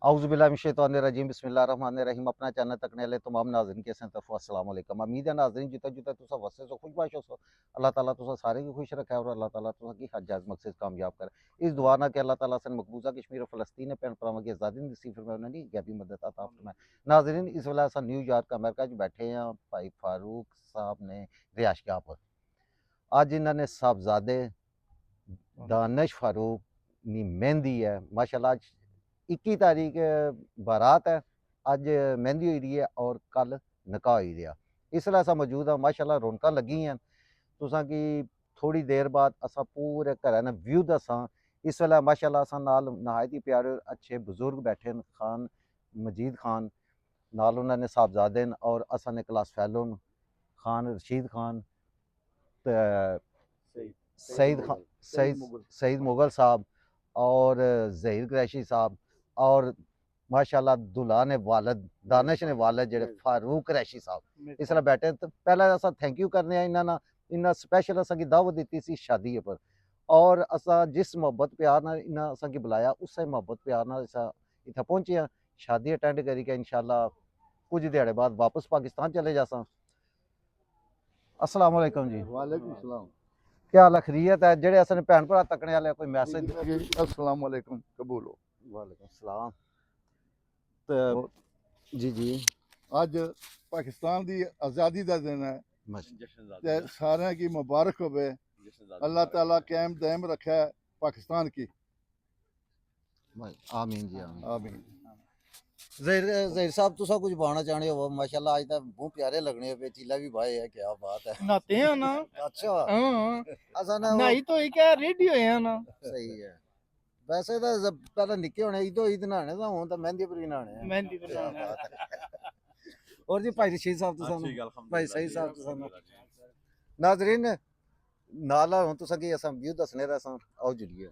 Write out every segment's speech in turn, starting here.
औज़ुबिल्लाहिमिनश्शैतानिर्रजीम बिस्मिल्लाहिर्रहमानिर्रहीम अपना चैनल तकने वाले तमाम नाज़रीन के तरफ अस्सलाम वालेकुम। उम्मीद है नाज़रीन जितना जितना तुसा वसे सो खुश बाश हो अल्लाह ताला तुसा सारे की खुश रखे और अल्लाह ताला तुसा की हज जायज़ मकसद कामयाब करे। इस दुआ ना कि अल्लाह ताला से मकबूजा कश्मीर और फ़लस्तीन भैन भरावां की आज़ादी नसीब फरमाए उन्हें नहीं गैबी मदद अता फरमाए। नाज़रीन इस वेले अस न्यूयॉर्क अमेरिका च बैठे हैं भाई फारूक साहब ने रिहायशगाह पर। अज इन्होंने साहबजादे दानिश फारूक नी मेहंदी है माशाल्लाह। आज 21 तारीख बारात है, अज मेहंदी हुई रही है और कल निकाह हुई रहा। इसलिए असा मौजूद है माशाल्लाह रौनक लगी हैं तुसां की। थोड़ी देर बाद असा पूरे घर ने व्यू दसा। इस वेले माशाल्लाह असा नाल नहायत ही प्यारे अच्छे बुजुर्ग बैठे न, खान मजीद खान नाल उन्होंने साहबजादे न और असा ने क्लास फैलो न खान रशीद खान सईद मुगल साहब और ज़हीर कुरैशी साहब और माशाल्लाह दुल्हा ने वालद दानिश ने वालद जेड़े फारूक कुरैशी साहब इसलिए बैठे। तो पहले असा थैंक यू करने इन्होंने इन्ना स्पैशल असा की दावत दी सी शादी पर और असा जिस मोहब्बत प्यार ना इन्ना असा की बुलाया उस मोहब्बत प्यार ना असा इतना पहुंचे हैं। शादी अटेंड करी के इंशाल्लाह कुछ दिहाड़े बाद वापस पाकिस्तान चले जासा। अस्सलाम वालेकुम जी। वालेकुम सलाम। क्या हाल है, खैरियत है? जेड़े असन भैन भरा तकने वाले कोई मैसेज अस्सलाम वालेकुम कबूल हो। वालेकुम सलाम। तो जी जी अज पाकिस्तान की आज़ादी का दिन है ते सारे की मुबारक होवे। अल्लाह ताला कायम दायम रखे पाकिस्तान की। आमीन जी आमीन। आमीन। ज़हीर साहब तुसा कुछ बोलना चाहते हो? माशाल्लाह आज तक बहुत प्यारे लगने पे चीला भी भाई है, क्या बात है। नहाते हैं ना। अच्छा हाँ असा ना नहीं तो क्या रेडी होए हैं ना। सही है। वैसे तो पहले निक्के होने ईदो ईद नहाने दा हुन तो मेहंदी पर भी नहाने हैं। मेहंदी पर क्या नहाने। बात है। और जी भाई रशीद साहब तुसा भाई सही साहब तुसा नाज़रीन नाल हुन तुसा की असा व्यू दसने दा असा आओ जुड़िए।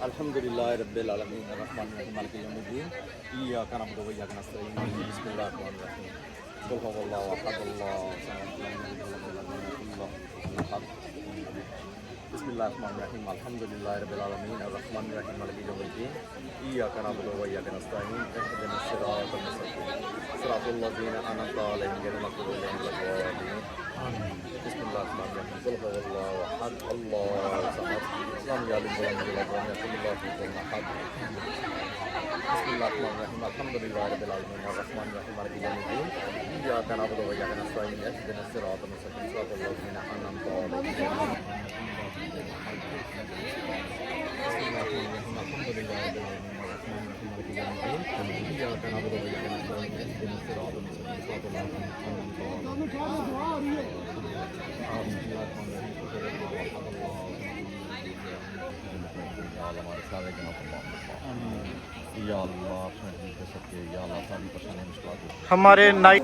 अल्हम्दुलिल्लाह रब्बिल आलमीन अर्रहमानिर रहीम मालिकि यौमिद्दीन इय्याका नअबुदु व इय्याका नस्तईन बिस्मिल्लाहिर रहमानिर रहीम कुल हुवल्लाहु अहद अल्लाहु Samad lam yalid wa lam yulad wa lam yakul lahu kufuwan ahad बिस्मिल्लाहिर रहमानिर रहीम अल्हम्दुलिल्लाह रब्बिल आलमीन अर्रहमानिर रहीम मालिकि यौमिद्दीन इय्याका नअबुदु व इय्याका नस्तईन इहदिनस सिरातल मुस्तकीम सिरातल लज़ीना अनअमता अलैहिम गैरिल मग़्दूबि अलैहिम वलद्दालीन बिस्मिल्लाहिर्रहमानिर्रहीम कुल हुवल्लाहु अहद अल्लाहु Samad lam yalid wa lam yulad wa lam yakul lahu kufuwan ahad बिस्मिल्लाहिर्रहमानिर्रहीम अल्हम्दुलिल्लाह रब्बिल आलमीन अर्रहमानिर रहीम मालिकि यौमिद्दीन इय्याका नअबुदु व इय्याका नस्तईन इहदिनस सिरातल मुस्तकीम सिरातल लज़ीना अनअमता अलैहिम हमारे नाइट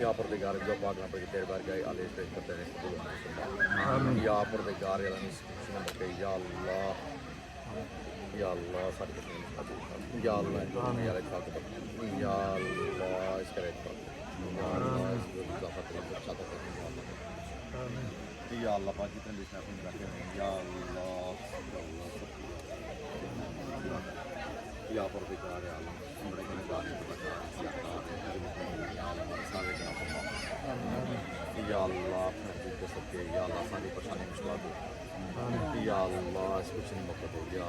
या परदिगार जो पाक ना पर तेरे बार गए आले पेश करते हैं आमीन या परदिगार या अल्लाह सारी या अल्लाह या अल्लाह या अल्लाह इसका रेट या अल्लाह इसको अच्छा तो या अल्लाह पाक जितने भी अपने रखे हैं या अल्लाह या परदिगार या अल्लाह हमारे को निकाल के बचा या अल्लाह अपने दिल के सबके या अल्लाह सारी परेशानी मुश्किल दो या अल्लाह इसको चीनी मौका दो या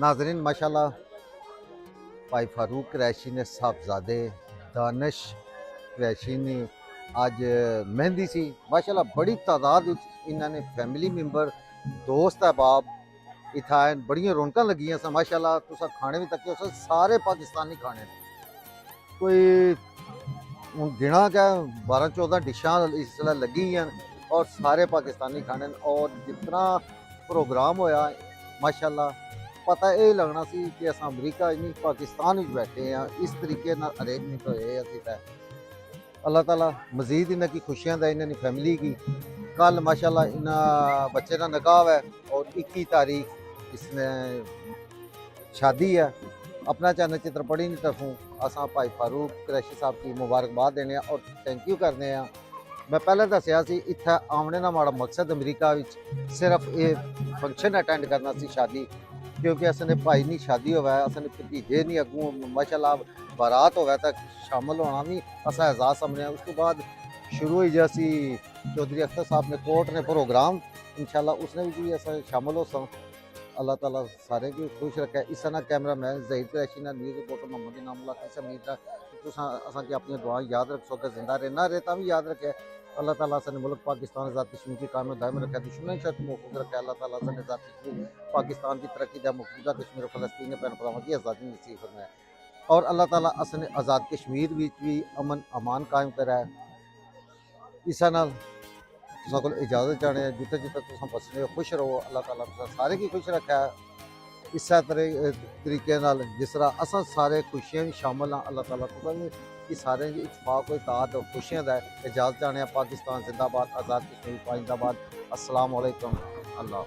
नाजरीन माशाल्लाह भाई फारूक कुरैशी ने साहबजादे दानिश कुरैशी ने आज मेहंदी सी माशाल्लाह बड़ी तादाद इन्होंने फैमिली मैंबर दोस्त अहबाब इत्थै आए बड़ियां रौनकां लगियां सन माशाल्लाह तुस खाने भी तक्के सारे पाकिस्तानी खाने कोई हूँ गिना क्या 12-14 डिशां इसलै लगी हैं और सारे पाकिस्तानी खाने और जितना प्रोग्राम होया माशाल्लाह पता ये लगना सी कि अस अमरीका नहीं पाकिस्तान में बैठे हैं इस तरीके नाल अरेंजमेंट होए असीं तां अल्लाह ताला मजीद इन्हां की खुशियां दा इन्हां दी फैमिली की कल माशाल्लाह इन्हां बच्चे का निकाह है और 21 तारीख इसमें शादी है। अपना चैनल चित्रपड़ी की तरफों असां भाई फारूक कुरैशी साहब की मुबारकबाद देने और थैंक यू करने हैं। मैं पहले दसिया सी इत्थे आने का माड़ा मकसद अमरीका विच सिर्फ ये फंक्शन अटेंड करना सी शादी क्योंकि असने भाई नहीं शादी होवे असने भतीजे नहीं अगू माशाल्लाह बारात होवे तक शामिल होना भी असा एजाज समझने। उसके बाद शुरू हुई जैसी चौधरी अख्तर साहब ने कोर्ट ने प्रोग्राम इंशाल्लाह उसने भी असा शामिल हो सक अल्लाह ताला सारे की खुश रखे। इस तरह कैमरा मैन ज़हीर कुरैशी ना न्यूज़ रिपोर्टर मोहम्मद नामुल्लाह की उम्मीद है कि असा की अपनी दुआ याद रख सके जिंदा रहना रहता भी याद रखे। अल्लाह ताला सने मुल्क पाकिस्तान ज़ात कश्मीर की कायम दायम रखे दुश्मन शर्त महफूज रखे। अल्लाह ताला सने ज़ात कश्मीर पाकिस्तान की तरक्की दा मकबूजा कश्मीर और फ़लस्तीन भैन भरावां की आज़ादी नसीब फरमाए और अल्लाह ताला असने आज़ाद कश्मीर भी अमन अमान कायम कराए। इस नाल तुसां कोल इजाज़त चाहने जिते जिते तुसां बसने हो खुश रहो अल्लाह ताला तुसां सारे की खुश रखे। इस तरीके नाल जिस तरह असां सारे खुशियां भी शामिल हाँ अल्लाह ताला तुसां भी कि सारे की इतफाक और इताअत और खुशियां दा इजाज़त चाहने। पाकिस्तान जिंदाबाद आज़ाद कश्मीर जिंदाबाद। अस्सलाम वालेकुम अल्लाह।